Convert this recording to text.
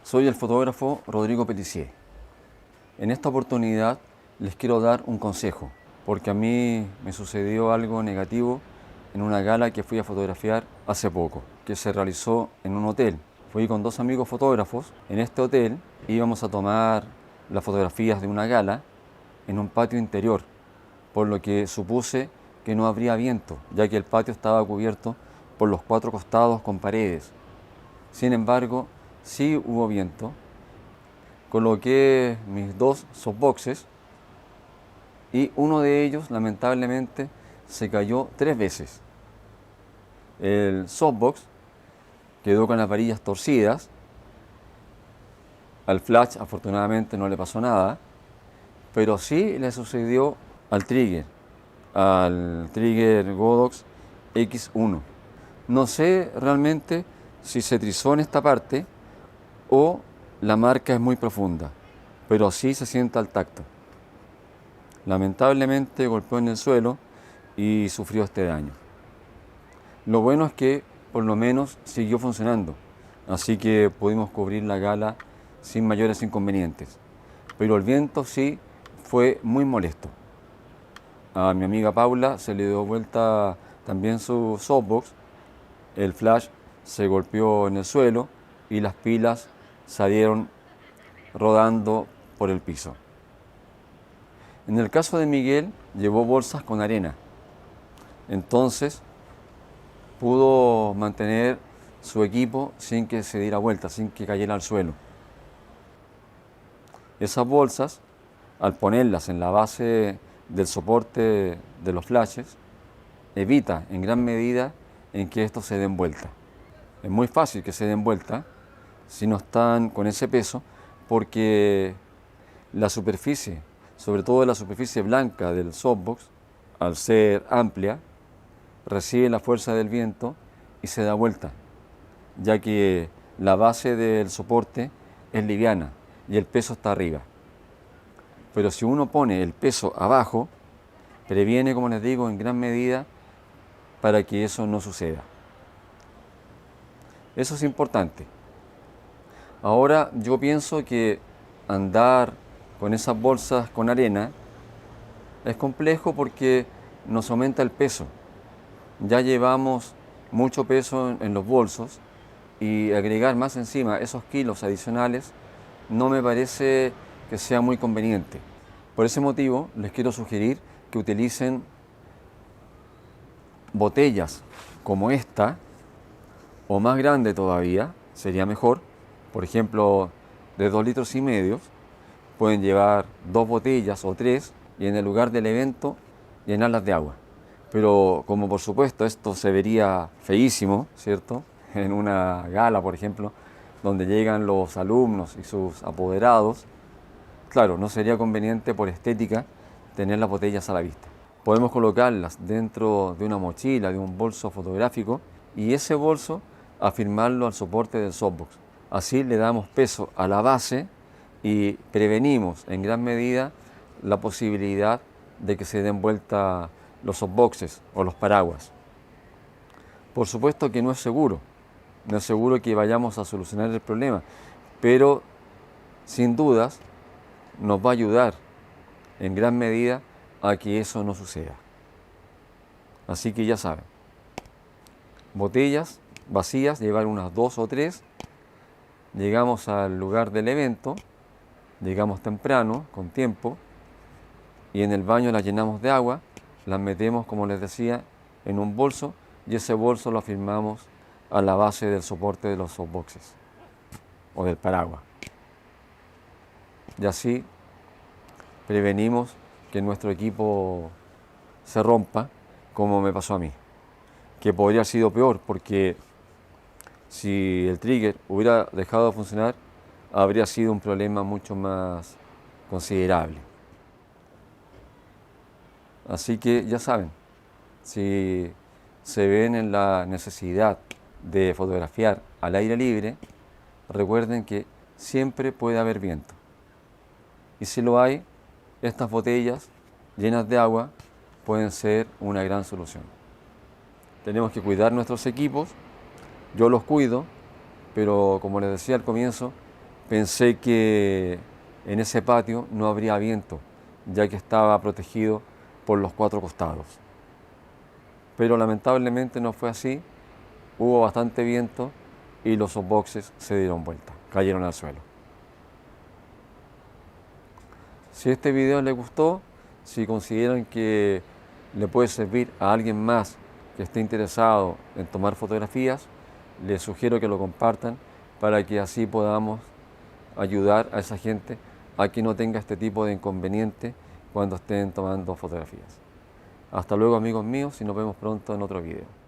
Soy el fotógrafo Rodrigo Pellicier. En esta oportunidad les quiero dar un consejo, porque a mí me sucedió algo negativo en una gala que fui a fotografiar hace poco, que se realizó en un hotel. Fui con dos amigos fotógrafos. En este hotel íbamos a tomar las fotografías de una gala en un patio interior, por lo que supuse que no habría viento, ya que el patio estaba cubierto por los cuatro costados con paredes. Sin embargo, sí hubo viento. Coloqué mis dos softboxes y uno de ellos lamentablemente se cayó 3 veces. El softbox quedó con las varillas torcidas. Al flash afortunadamente no le pasó nada, pero sí le sucedió al trigger Godox X1. No sé realmente si se trizó en esta parte o la marca es muy profunda, pero sí se siente al tacto. Lamentablemente golpeó en el suelo y sufrió este daño. Lo bueno es que por lo menos siguió funcionando, así que pudimos cubrir la gala sin mayores inconvenientes. Pero el viento sí fue muy molesto. A mi amiga Paula se le dio vuelta también su softbox, el flash se golpeó en el suelo y las pilas salieron rodando por el piso. En el caso de Miguel, llevó bolsas con arena, entonces pudo mantener su equipo sin que se diera vuelta, sin que cayera al suelo. Esas bolsas, al ponerlas en la base del soporte de los flashes, evita en gran medida en que estos se den vuelta. Es muy fácil que se den vuelta si no están con ese peso, porque la superficie, sobre todo la superficie blanca del softbox, al ser amplia, recibe la fuerza del viento y se da vuelta, ya que la base del soporte es liviana y el peso está arriba. Pero si uno pone el peso abajo, previene, como les digo, en gran medida para que eso no suceda. Eso es importante. Ahora yo pienso que andar con esas bolsas con arena es complejo porque nos aumenta el peso. Ya llevamos mucho peso en los bolsos y agregar más encima esos kilos adicionales no me parece que sea muy conveniente. Por ese motivo les quiero sugerir que utilicen botellas como esta, o más grande todavía, sería mejor. Por ejemplo, de 2,5 litros, pueden llevar 2 botellas o 3 y en el lugar del evento llenarlas de agua. Pero como por supuesto esto se vería feísimo, ¿cierto? En una gala, por ejemplo, donde llegan los alumnos y sus apoderados, claro, no sería conveniente por estética tener las botellas a la vista. Podemos colocarlas dentro de una mochila, de un bolso fotográfico, y ese bolso afirmarlo al soporte del softbox. Así le damos peso a la base y prevenimos en gran medida la posibilidad de que se den vuelta los softboxes o los paraguas. Por supuesto que no es seguro que vayamos a solucionar el problema, pero sin dudas nos va a ayudar en gran medida a que eso no suceda. Así que ya saben, botellas vacías, llevar unas 2 o 3, llegamos al lugar del evento, llegamos temprano, con tiempo, y en el baño las llenamos de agua, las metemos, como les decía, en un bolso, y ese bolso lo afirmamos a la base del soporte de los softboxes o del paraguas. Y así prevenimos que nuestro equipo se rompa, como me pasó a mí, que podría haber sido peor, porque si el trigger hubiera dejado de funcionar, habría sido un problema mucho más considerable. Así que ya saben, si se ven en la necesidad de fotografiar al aire libre, recuerden que siempre puede haber viento. Y si lo hay, estas botellas llenas de agua pueden ser una gran solución. Tenemos que cuidar nuestros equipos, yo los cuido, pero como les decía al comienzo, pensé que en ese patio no habría viento, ya que estaba protegido por los 4 costados. Pero lamentablemente no fue así, hubo bastante viento y los softboxes se dieron vuelta, cayeron al suelo. Si este video les gustó, si consideran que le puede servir a alguien más que esté interesado en tomar fotografías, les sugiero que lo compartan para que así podamos ayudar a esa gente a que no tenga este tipo de inconveniente cuando estén tomando fotografías. Hasta luego amigos míos y nos vemos pronto en otro video.